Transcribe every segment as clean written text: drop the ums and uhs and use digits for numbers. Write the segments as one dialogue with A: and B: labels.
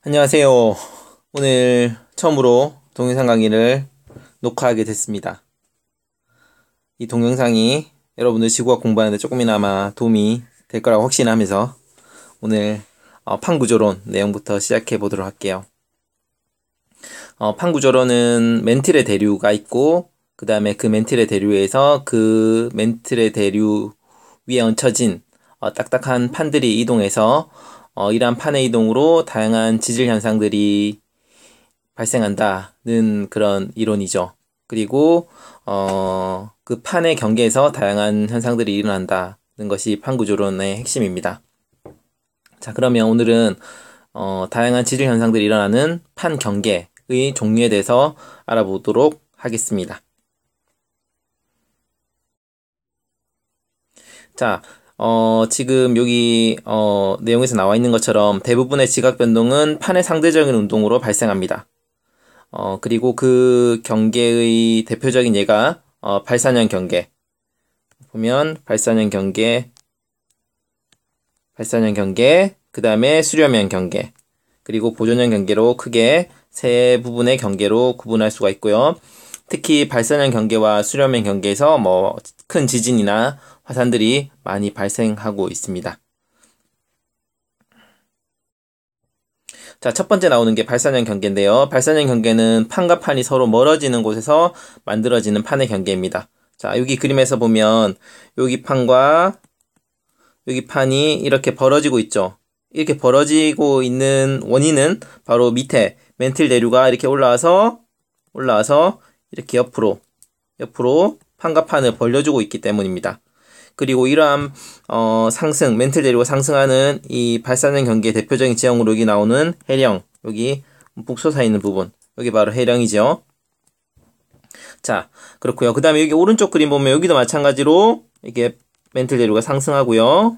A: 안녕하세요. 오늘 처음으로 동영상 강의를 녹화하게 됐습니다. 이 동영상이 여러분들 지구학 공부하는데 조금이나마 도움이 될 거라고 확신하면서 오늘 판구조론 내용부터 시작해 보도록 할게요. 판구조론은 멘틀의 대류가 있고 그 다음에 그 멘틀의 대류에서 그 멘틀의 대류 위에 얹혀진 딱딱한 판들이 이동해서 이러한 판의 이동으로 다양한 지질 현상들이 발생한다는 그런 이론이죠. 그리고 그 판의 경계에서 다양한 현상들이 일어난다는 것이 판구조론의 핵심입니다. 자, 그러면 오늘은 다양한 지질 현상들이 일어나는 판 경계의 종류에 대해서 알아보도록 하겠습니다. 자, 지금 여기 내용에서 나와 있는 것처럼 대부분의 지각 변동은 판의 상대적인 운동으로 발생합니다. 그리고 그 경계의 대표적인 예가 발사년 경계. 보면 발사년 경계, 그 다음에 수렴연 경계, 그리고 보존연 경계로 크게 세 부분의 경계로 구분할 수가 있고요. 특히 발사년 경계와 수렴연 경계에서 큰 지진이나 화산들이 많이 발생하고 있습니다. 자, 첫 번째 나오는 게 발사년 경계인데요. 발사년 경계는 판과 판이 서로 멀어지는 곳에서 만들어지는 판의 경계입니다. 자, 여기 그림에서 보면 여기 판과 여기 판이 이렇게 벌어지고 있죠. 이렇게 벌어지고 있는 원인은 바로 밑에 멘틀 대류가 이렇게 올라와서 이렇게 옆으로 판과 판을 벌려주고 있기 때문입니다. 그리고 이러한 상승, 멘틀 대류가 상승하는 이 발사년 경계의 대표적인 지형으로 여기 나오는 해령, 여기 움푹 솟아있는 부분, 여기 바로 해령이죠. 자, 그렇고요. 그 다음에 여기 오른쪽 그림 보면 여기도 마찬가지로 이게 멘틀 대류가 상승하고요.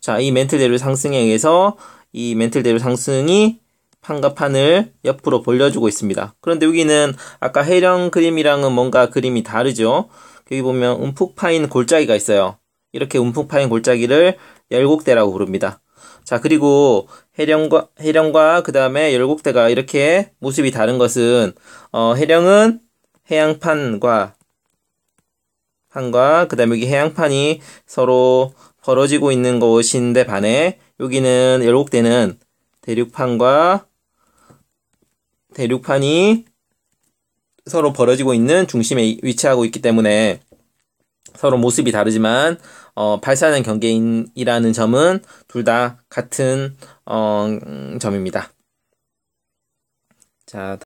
A: 자, 이 멘틀 대류 상승에 의해서 이 멘틀 대류 상승이 판과 판을 옆으로 벌려주고 있습니다. 그런데 여기는 아까 해령 그림이랑은 뭔가 그림이 다르죠. 여기 보면 움푹 파인 골짜기가 있어요. 이렇게 움푹 파인 골짜기를 열곡대라고 부릅니다. 자, 그리고 해령과 그 다음에 열곡대가 이렇게 모습이 다른 것은 해령은 해양판과 그 다음에 여기 해양판이 서로 벌어지고 있는 것인데 반해 여기는 열곡대는 대륙판이 서로 벌어지고 있는 중심에 위치하고 있기 때문에 서로 모습이 다르지만 발사년 경계이라는 점은 둘 다 같은 점입니다. 자,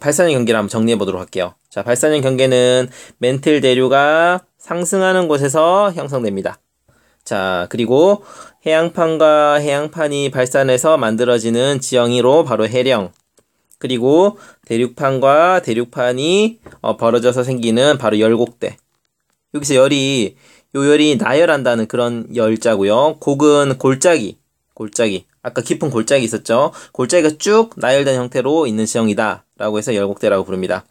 A: 발사년 경계를 한번 정리해 보도록 할게요. 자, 발사년 경계는 멘틀 대류가 상승하는 곳에서 형성됩니다. 자, 그리고 해양판과 해양판이 발산해서 만들어지는 지형으로 바로 해령, 그리고 대륙판과 대륙판이 벌어져서 생기는 바로 열곡대. 여기서 열이 나열한다는 그런 열자고요. 곡은 골짜기. 아까 깊은 골짜기 있었죠. 골짜기가 쭉 나열된 형태로 있는 지형이다 라고 해서 열곡대라고 부릅니다.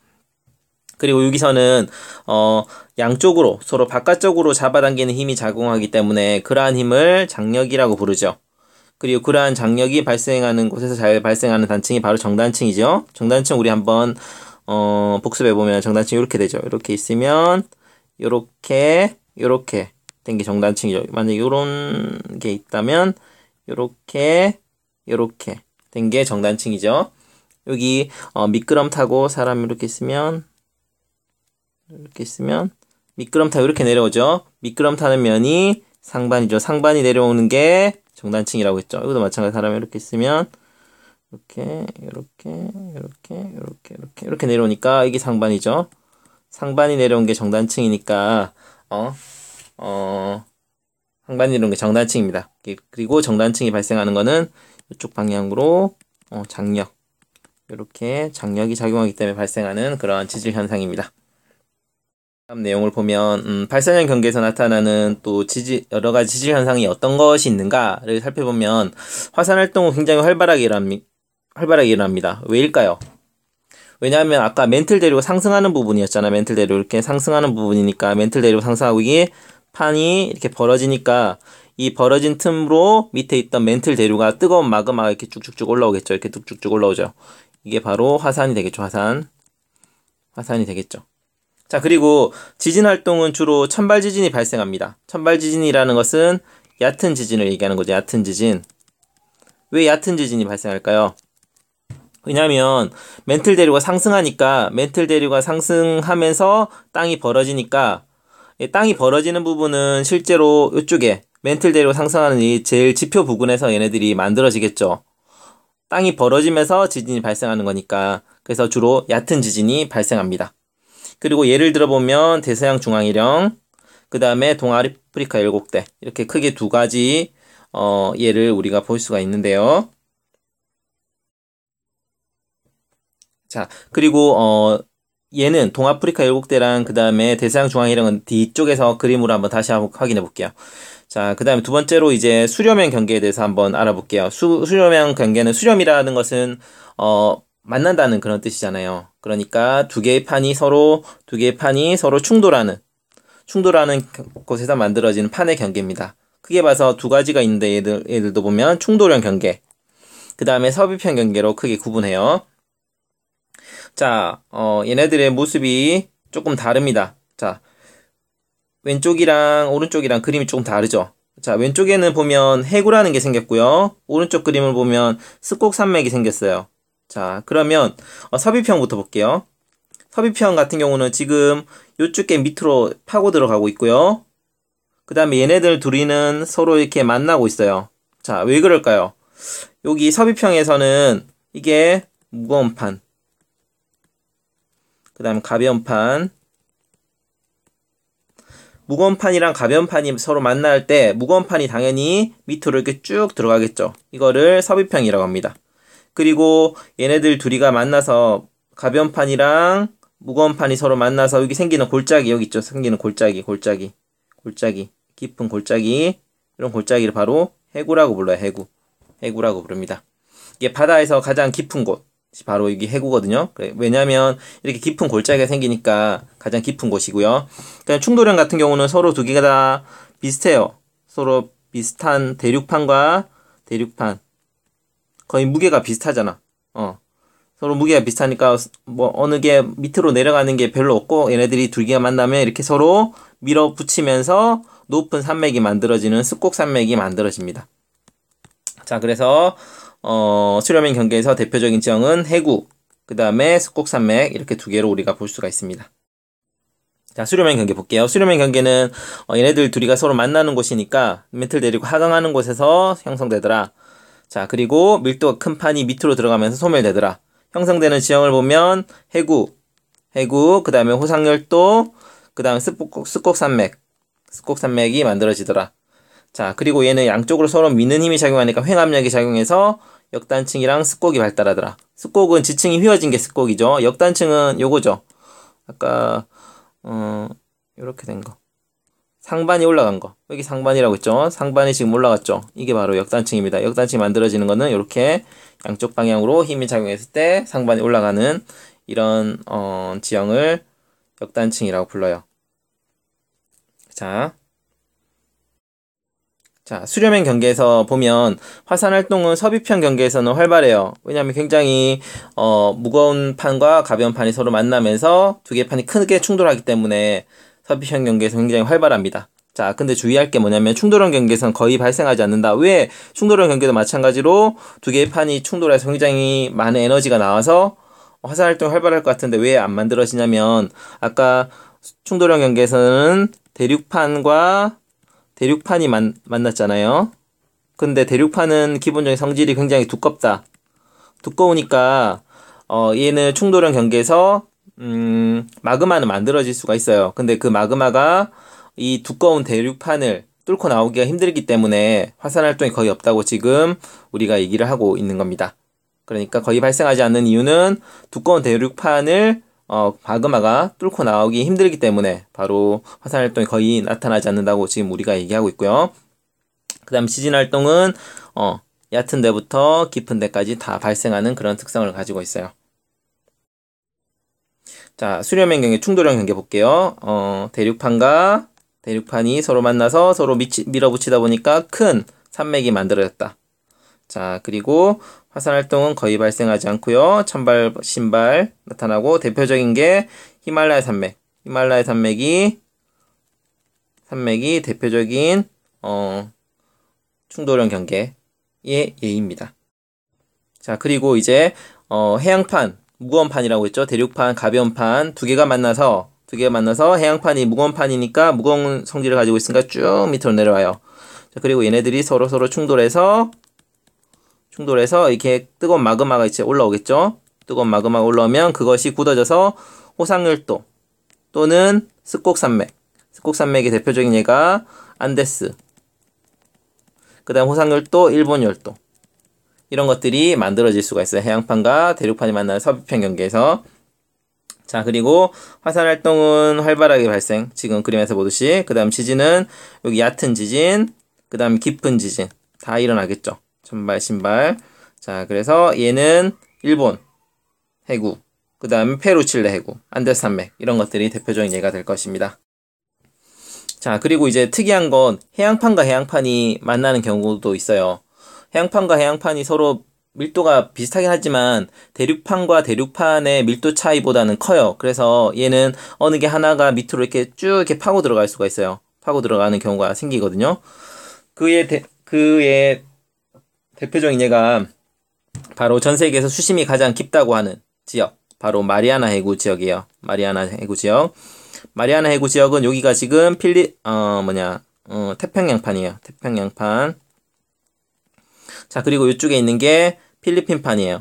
A: 그리고 여기서는 양쪽으로 서로 바깥쪽으로 잡아당기는 힘이 작용하기 때문에 그러한 힘을 장력이라고 부르죠. 그리고 그러한 장력이 발생하는 곳에서 잘 발생하는 단층이 바로 정단층이죠. 정단층 우리 한번 복습해보면 정단층이 이렇게 되죠. 이렇게 있으면 요렇게 된 게 정단층이죠. 만약에 이런 게 있다면 요렇게 된 게 정단층이죠. 여기 미끄럼 타고 사람이 이렇게 있으면 미끄럼 타고 이렇게 내려오죠. 미끄럼 타는 면이 상반이죠. 상반이 내려오는 게 정단층이라고 했죠. 이것도 마찬가지. 사람이 이렇게 있으면 이렇게 내려오니까 이게 상반이죠. 상반이 내려온 게 정단층이니까 상반이 내려온 게 정단층입니다. 그리고 정단층이 발생하는 거는 이쪽 방향으로 장력, 이렇게 장력이 작용하기 때문에 발생하는 그러한 지질 현상입니다. 다음 내용을 보면 발사년 경계에서 나타나는 또 여러 가지 지질 현상이 어떤 것이 있는가를 살펴보면 화산 활동은 굉장히 활발하게 일어납니다. 왜일까요? 왜냐하면 아까 멘틀 대류가 상승하는 부분이었잖아. 멘틀 대류 이렇게 상승하는 부분이니까 멘틀 대류가 상승하고 이게 판이 이렇게 벌어지니까 이 벌어진 틈으로 밑에 있던 멘틀 대류가 뜨거운 마그마가 이렇게 쭉쭉쭉 올라오겠죠. 이렇게 쭉쭉쭉 올라오죠. 이게 바로 화산이 되겠죠. 화산이 되겠죠. 자, 그리고 지진 활동은 주로 천발 지진이 발생합니다. 천발 지진이라는 것은 얕은 지진을 얘기하는 거죠. 얕은 지진. 왜 얕은 지진이 발생할까요? 왜냐면 멘틀 대류가 상승하니까 멘틀 대류가 상승하면서 땅이 벌어지니까 땅이 벌어지는 부분은 실제로 이쪽에 멘틀 대류가 상승하는 이 제일 지표 부근에서 얘네들이 만들어지겠죠. 땅이 벌어지면서 지진이 발생하는 거니까 그래서 주로 얕은 지진이 발생합니다. 그리고 예를 들어보면 대서양 중앙일령, 그 다음에 동아프리카 열곡대 이렇게 크게 두 가지 예를 우리가 볼 수가 있는데요. 자, 그리고 얘는 동아프리카 열곡대랑 그 다음에 대서양 중앙일령은 뒤쪽에서 그림으로 한번 다시 한번 확인해 볼게요. 자, 그 다음에 두 번째로 이제 수렴형 경계에 대해서 한번 알아볼게요. 수렴형 경계는 수렴이라는 것은 만난다는 그런 뜻이잖아요. 그러니까 두 개의 판이 서로 충돌하는 곳에서 만들어지는 판의 경계입니다. 크게 봐서 두 가지가 있는데 얘들도 보면 충돌형 경계, 그 다음에 섭입형 경계로 크게 구분해요. 자, 얘네들의 모습이 조금 다릅니다. 자, 왼쪽이랑 오른쪽이랑 그림이 조금 다르죠. 자, 왼쪽에는 보면 해구라는 게 생겼고요. 오른쪽 그림을 보면 스곡산맥이 생겼어요. 자, 그러면 섭입형부터 볼게요. 섭입형 같은 경우는 지금 요쪽에 밑으로 파고 들어가고 있고요. 그 다음에 얘네들 둘이는 서로 이렇게 만나고 있어요. 자, 왜 그럴까요? 여기 섭입형에서는 이게 무거운 판, 그 다음에 가벼운 판, 무거운 판이랑 가벼운 판이 서로 만날 때 무거운 판이 당연히 밑으로 이렇게 쭉 들어가겠죠. 이거를 섭입형이라고 합니다. 그리고 얘네들 둘이가 만나서 가벼운 판이랑 무거운 판이 서로 만나서 여기 생기는 골짜기, 여기 있죠. 생기는 골짜기, 깊은 골짜기, 이런 골짜기를 바로 해구라고 불러요. 해구라고 부릅니다. 이게 바다에서 가장 깊은 곳이 바로 여기 해구거든요. 왜냐하면 이렇게 깊은 골짜기가 생기니까 가장 깊은 곳이고요. 그러니까 충돌형 같은 경우는 서로 두 개가 다 비슷해요. 서로 비슷한 대륙판과 대륙판, 거의 무게가 비슷하잖아. 서로 무게가 비슷하니까 뭐 어느 게 밑으로 내려가는 게 별로 없고 얘네들이 두 개가 만나면 이렇게 서로 밀어붙이면서 높은 산맥이 만들어지는 스곡산맥이 만들어집니다. 자, 그래서 수렴형 경계에서 대표적인 지형은 해구, 그 다음에 스곡산맥 이렇게 두 개로 우리가 볼 수가 있습니다. 자, 수렴형 경계 볼게요. 수렴형 경계는 얘네들 둘이가 서로 만나는 곳이니까 멘틀 대륙 하강하는 곳에서 형성되더라. 자, 그리고 밀도가 큰 판이 밑으로 들어가면서 소멸되더라. 형성되는 지형을 보면 해구, 그 다음에 호상열도, 그 다음에 스곡산맥이 만들어지더라. 자, 그리고 얘는 양쪽으로 서로 미는 힘이 작용하니까 횡압력이 작용해서 역단층이랑 스곡이 발달하더라. 스곡은 지층이 휘어진 게 스곡이죠. 역단층은 요거죠. 아까 요렇게 된 거. 상반이 올라간 거. 여기 상반이라고 했죠. 상반이 지금 올라갔죠. 이게 바로 역단층입니다. 역단층이 만들어지는 거는 이렇게 양쪽 방향으로 힘이 작용했을 때 상반이 올라가는 이런 지형을 역단층이라고 불러요. 자, 수렴형 경계에서 보면 화산 활동은 섭입형 경계에서는 활발해요. 왜냐하면 굉장히 무거운 판과 가벼운 판이 서로 만나면서 두 개의 판이 크게 충돌하기 때문에 섭입형 경계에서 굉장히 활발합니다. 자, 근데 주의할 게 뭐냐면 충돌형 경계에서는 거의 발생하지 않는다. 왜? 충돌형 경계도 마찬가지로 두 개의 판이 충돌해서 굉장히 많은 에너지가 나와서 화산 활동이 활발할 것 같은데 왜 안 만들어지냐면 아까 충돌형 경계에서는 대륙판이 만났잖아요. 근데 대륙판은 기본적인 성질이 굉장히 두껍다. 두꺼우니까 얘는 충돌형 경계에서 마그마는 만들어질 수가 있어요. 근데 그 마그마가 이 두꺼운 대륙판을 뚫고 나오기가 힘들기 때문에 화산 활동이 거의 없다고 지금 우리가 얘기를 하고 있는 겁니다. 그러니까 거의 발생하지 않는 이유는 두꺼운 대륙판을 마그마가 뚫고 나오기 힘들기 때문에 바로 화산 활동이 거의 나타나지 않는다고 지금 우리가 얘기하고 있고요. 그 다음 지진 활동은 얕은 데부터 깊은 데까지 다 발생하는 그런 특성을 가지고 있어요. 자, 수렴형 경계, 충돌형 경계 볼게요. 대륙판과 대륙판이 서로 만나서 서로 밀어붙이다 보니까 큰 산맥이 만들어졌다. 자, 그리고 화산활동은 거의 발생하지 않고요. 찬발, 신발 나타나고 대표적인 게 히말라야 산맥. 히말라야 산맥이 대표적인 충돌형 경계의 예입니다. 자, 그리고 이제 해양판, 무거운 판이라고 했죠. 대륙판, 가벼운 판 두 개가 만나서 해양판이 무거운 판이니까 무거운 성질을 가지고 있으니까 쭉 밑으로 내려와요. 자, 그리고 얘네들이 서로 충돌해서 이렇게 뜨거운 마그마가 이제 올라오겠죠. 뜨거운 마그마가 올라오면 그것이 굳어져서 호상열도 또는 스콕산맥의 대표적인 예가 안데스, 그 다음 호상열도, 일본열도, 이런 것들이 만들어질 수가 있어요. 해양판과 대륙판이 만나는 서부편 경계에서. 자, 그리고 화산활동은 활발하게 발생, 지금 그림에서 보듯이. 그 다음 지진은 여기 얕은 지진, 그 다음 깊은 지진 다 일어나겠죠. 천발, 신발. 자, 그래서 얘는 일본 해구, 그 다음에 페루, 칠레 해구, 안데스 산맥, 이런 것들이 대표적인 예가 될 것입니다. 자, 그리고 이제 특이한 건 해양판과 해양판이 만나는 경우도 있어요. 해양판과 해양판이 서로 밀도가 비슷하긴 하지만 대륙판과 대륙판의 밀도 차이보다는 커요. 그래서 얘는 어느 게 하나가 밑으로 이렇게 쭉 이렇게 파고 들어갈 수가 있어요. 파고 들어가는 경우가 생기거든요. 그의 대표적인 예가 바로 전 세계에서 수심이 가장 깊다고 하는 지역, 바로 마리아나 해구 지역이에요. 마리아나 해구 지역. 마리아나 해구 지역은 여기가 지금 태평양판이에요. 태평양판. 자, 그리고 이쪽에 있는 게 필리핀판이에요.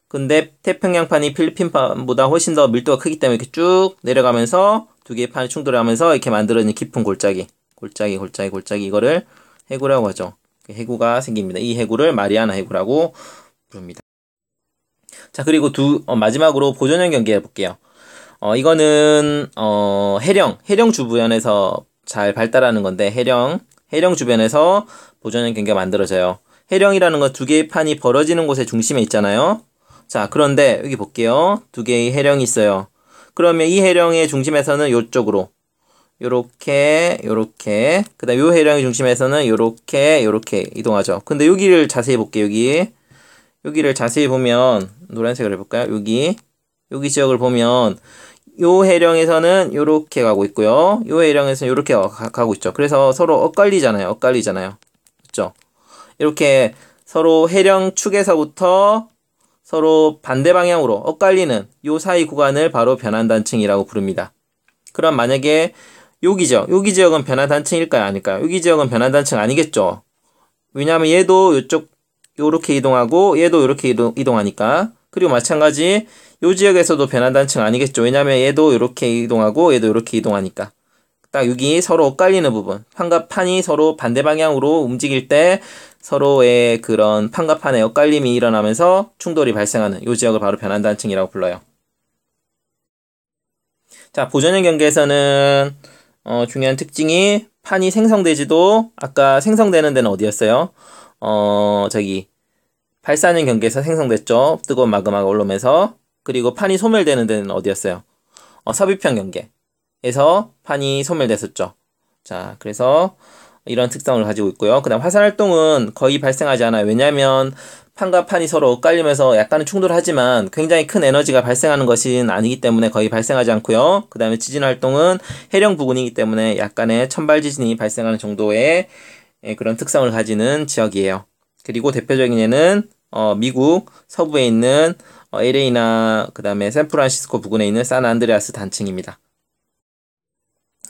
A: 근데 태평양판이 필리핀판보다 훨씬 더 밀도가 크기 때문에 이렇게 쭉 내려가면서 두 개의 판이 충돌하면서 이렇게 만들어진 깊은 골짜기, 이거를 해구라고 하죠. 해구가 생깁니다. 이 해구를 마리아나 해구라고 부릅니다. 자, 그리고 마지막으로 보존형 경계 해볼게요. 이거는 해령 주변에서 잘 발달하는 건데, 해령 주변에서 보존형 경계가 만들어져요. 해령이라는 건 두 개의 판이 벌어지는 곳의 중심에 있잖아요. 자, 그런데 여기 볼게요. 두 개의 해령이 있어요. 그러면 이 해령의 중심에서는 요쪽으로 요렇게, 그 다음 요 해령의 중심에서는 요렇게 이동하죠. 근데 여기를 자세히 볼게요. 여기를 자세히 보면, 노란색으로 해볼까요? 여기 지역을 보면 요 해령에서는 요렇게 가고 있고요. 요 해령에서는 요렇게 가고 있죠. 그래서 서로 엇갈리잖아요. 그렇죠? 이렇게 서로 해령 축에서부터 서로 반대 방향으로 엇갈리는 요 사이 구간을 바로 변환단층이라고 부릅니다. 그럼 만약에 여기 지역은 변환단층일까요? 아닐까요? 여기 지역은 변환단층 아니겠죠? 왜냐하면 얘도 요렇게 이동하고 얘도 요렇게 이동하니까. 그리고 마찬가지 요 지역에서도 변환단층 아니겠죠? 왜냐하면 얘도 요렇게 이동하고 얘도 요렇게 이동하니까. 딱 여기 서로 엇갈리는 부분, 판과 판이 서로 반대 방향으로 움직일 때 서로의 그런 판과 판의 엇갈림이 일어나면서 충돌이 발생하는 요 지역을 바로 변환단층이라고 불러요. 자, 보존형 경계에서는 중요한 특징이 판이 생성되지도, 아까 생성되는 데는 어디였어요? 발산형 경계에서 생성됐죠. 뜨거운 마그마가 올라오면서. 그리고 판이 소멸되는 데는 어디였어요? 서부편 경계에서 판이 소멸됐었죠. 자, 그래서 이런 특성을 가지고 있고요. 그 다음 화산활동은 거의 발생하지 않아요. 왜냐하면 판과 판이 서로 엇갈리면서 약간은 충돌하지만 굉장히 큰 에너지가 발생하는 것은 아니기 때문에 거의 발생하지 않고요. 그 다음에 지진활동은 해령 부근이기 때문에 약간의 천발 지진이 발생하는 정도의 그런 특성을 가지는 지역이에요. 그리고 대표적인 예는 미국 서부에 있는 LA나 그 다음에 샌프란시스코 부근에 있는 산안드레아스 단층입니다.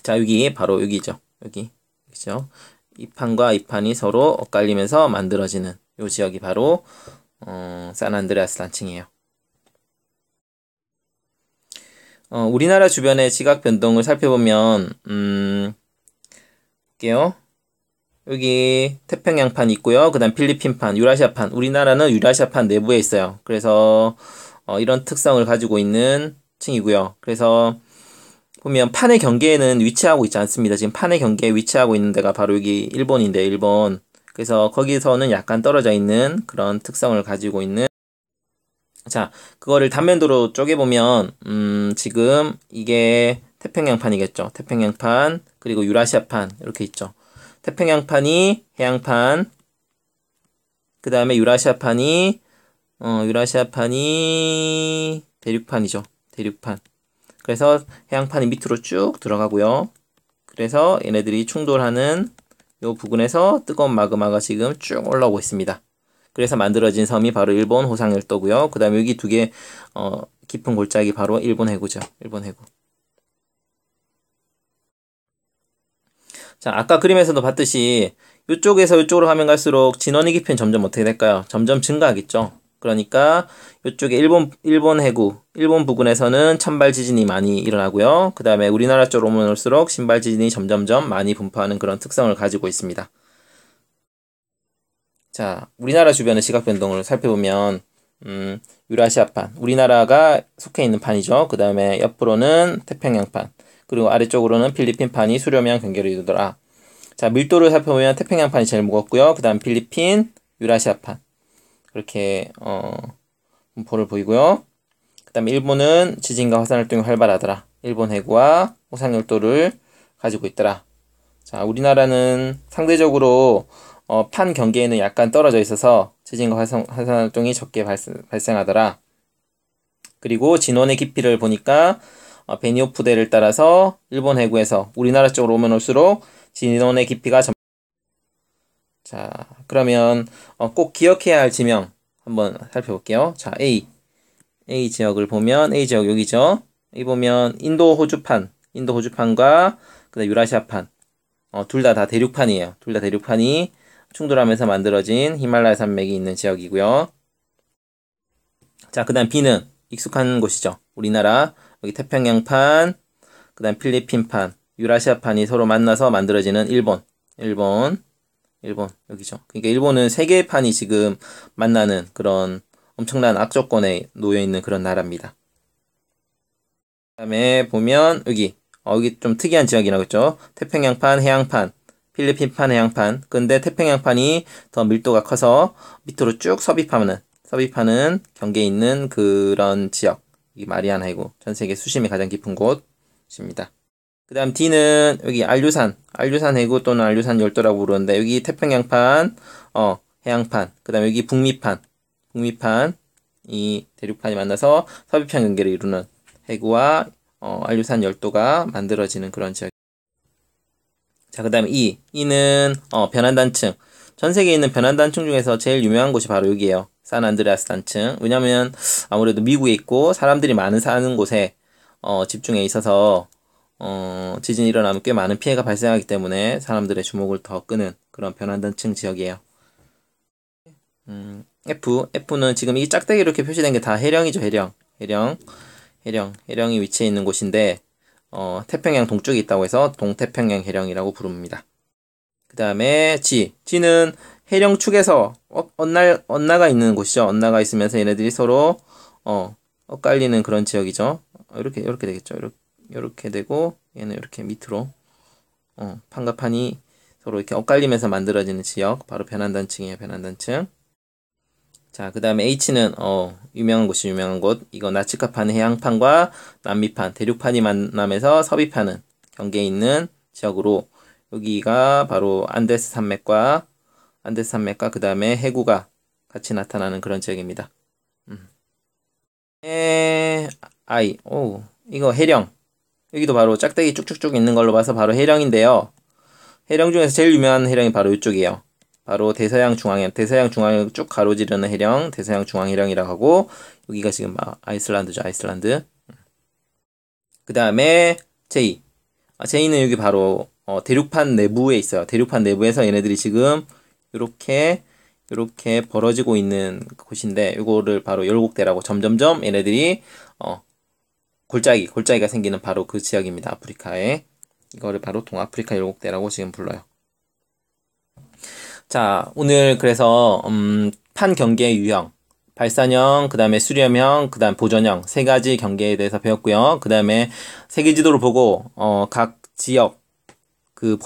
A: 자, 여기 바로 여기죠. 그렇죠? 이 판과 이 판이 서로 엇갈리면서 만들어지는 이 지역이 바로 산안드레아스 단층이에요. 우리나라 주변의 지각 변동을 살펴보면 볼게요. 여기 태평양판 있고요. 그 다음 필리핀판, 유라시아판. 우리나라는 유라시아판 내부에 있어요. 그래서 이런 특성을 가지고 있는 층이고요. 그래서 보면 판의 경계에는 위치하고 있지 않습니다. 지금 판의 경계에 위치하고 있는 데가 바로 여기 일본인데, 일본. 그래서 거기서는 약간 떨어져 있는 그런 특성을 가지고 있는. 자, 그거를 단면도로 쪼개보면 지금 이게 태평양판이겠죠. 태평양판, 그리고 유라시아판, 이렇게 있죠. 태평양판이 해양판, 그 다음에 유라시아판이 대륙판이죠. 대륙판. 그래서 해양판이 밑으로 쭉 들어가고요. 그래서 얘네들이 충돌하는 요 부근에서 뜨거운 마그마가 지금 쭉 올라오고 있습니다. 그래서 만들어진 섬이 바로 일본 호상열도고요. 그 다음에 여기 두 개 깊은 골짜기 바로 일본 해구죠. 일본 해구. 자, 아까 그림에서도 봤듯이 이쪽에서 이쪽으로 가면 갈수록 진원의 깊이는 점점 어떻게 될까요? 점점 증가하겠죠. 그러니까 이쪽에 일본 해구, 일본 부근에서는 찬발 지진이 많이 일어나고요. 그 다음에 우리나라 쪽으로 오면 올수록 신발 지진이 점점점 많이 분포하는 그런 특성을 가지고 있습니다. 자, 우리나라 주변의 시각 변동을 살펴보면 유라시아판, 우리나라가 속해 있는 판이죠. 그 다음에 옆으로는 태평양판, 그리고 아래쪽으로는 필리핀판이 수렴형 경계를 이루더라. 자, 밀도를 살펴보면 태평양판이 제일 무겁고요. 그 다음 필리핀, 유라시아판, 그렇게 분포를 보이고요. 그 다음에 일본은 지진과 화산활동이 활발하더라. 일본 해구와 호상열도를 가지고 있더라. 자, 우리나라는 상대적으로 판 경계에는 약간 떨어져 있어서 지진과 화산활동이 적게 발생하더라. 그리고 진원의 깊이를 보니까 베니오프대를 따라서 일본 해구에서 우리나라 쪽으로 오면 올수록 진원의 깊이가 자, 그러면 꼭 기억해야 할 지명 한번 살펴볼게요. 자, A 지역을 보면 A 지역 여기죠. 여기 보면 인도 호주판과 그다음 유라시아판 둘 다 대륙판이에요. 둘 다 대륙판이 충돌하면서 만들어진 히말라야 산맥이 있는 지역이고요. 자, 그 다음 B는 익숙한 곳이죠. 우리나라 여기 태평양판, 그 다음 필리핀판, 유라시아판이 서로 만나서 만들어지는 일본 여기죠. 그러니까 일본은 세 개의 판이 지금 만나는 그런 엄청난 악조건에 놓여 있는 그런 나라입니다. 그 다음에 보면 여기 좀 특이한 지역이 나오겠죠. 태평양판, 해양판, 필리핀판, 해양판. 근데 태평양판이 더 밀도가 커서 밑으로 쭉 섭입하는 경계에 있는 그런 지역. 이 마리아나 해구, 전 세계 수심이 가장 깊은 곳입니다. 그 다음 D는 여기 안류산 해구 또는 안류산 열도라고 부르는데 여기 태평양판, 해양판, 그 다음에 여기 북미판, 이 대륙판이 만나서 섭입형 경계를 이루는 해구와 안류산 열도가 만들어지는 그런 지역. 자, 그 다음에 E는 변환단층. 전 세계에 있는 변환단층 중에서 제일 유명한 곳이 바로 여기에요. 산안드레아스 단층. 왜냐면 아무래도 미국에 있고 사람들이 많은 사는 곳에 집중해 있어서 지진이 일어나면 꽤 많은 피해가 발생하기 때문에 사람들의 주목을 더 끄는 그런 변환단층 지역이에요. F는 지금 이 짝대기 이렇게 표시된 게 다 해령이죠. 해령이 위치해 있는 곳인데 태평양 동쪽에 있다고 해서 동태평양 해령이라고 부릅니다. 그 다음에 G는 해령 축에서 언나가 있는 곳이죠. 언나가 있으면서 얘네들이 서로 엇갈리는 그런 지역이죠. 이렇게 되겠죠. 이렇게 되고 얘는 이렇게 밑으로 판과 판이 서로 이렇게 엇갈리면서 만들어지는 지역, 바로 변환단층이에요. 변환단층. 자, 그 다음에 H는 유명한 곳. 이거 나치카판 해양판과 남미판, 대륙판이 만나면서 섭입하는 경계에 있는 지역으로 여기가 바로 안데스 산맥과 그 다음에 해구가 같이 나타나는 그런 지역입니다. 이거 해령. 여기도 바로 짝대기 쭉쭉쭉 있는 걸로 봐서 바로 해령인데요. 해령 중에서 제일 유명한 해령이 바로 이쪽이에요. 바로 대서양 중앙을 쭉 가로지르는 해령, 대서양 중앙 해령이라고 하고, 여기가 지금 아이슬란드죠, 아이슬란드. 그 다음에 J는 여기 바로 대륙판 내부에 있어요. 대륙판 내부에서 얘네들이 지금 이렇게 벌어지고 있는 곳인데, 이거를 바로 열곡대라고 점점점 얘네들이 골짜기가 생기는 바로 그 지역입니다. 아프리카에. 이거를 바로 동아프리카 열곡대라고 지금 불러요. 자, 오늘 그래서 판 경계 유형, 발산형, 그 다음에 수렴형, 그 다음 보전형 세 가지 경계에 대해서 배웠고요. 그 다음에 세계 지도를 보고 각 지역 그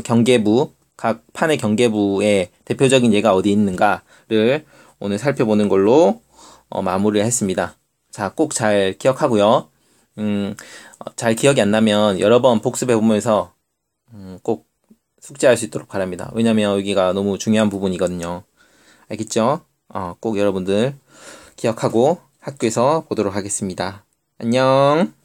A: 경계부, 각 판의 경계부의 대표적인 예가 어디 있는가를 오늘 살펴보는 걸로 마무리를 했습니다. 자, 꼭 잘 기억하고요. 잘 기억이 안 나면 여러 번 복습해 보면서 꼭 숙제할 수 있도록 바랍니다. 왜냐면 여기가 너무 중요한 부분이거든요. 알겠죠? 꼭 여러분들 기억하고 학교에서 보도록 하겠습니다. 안녕.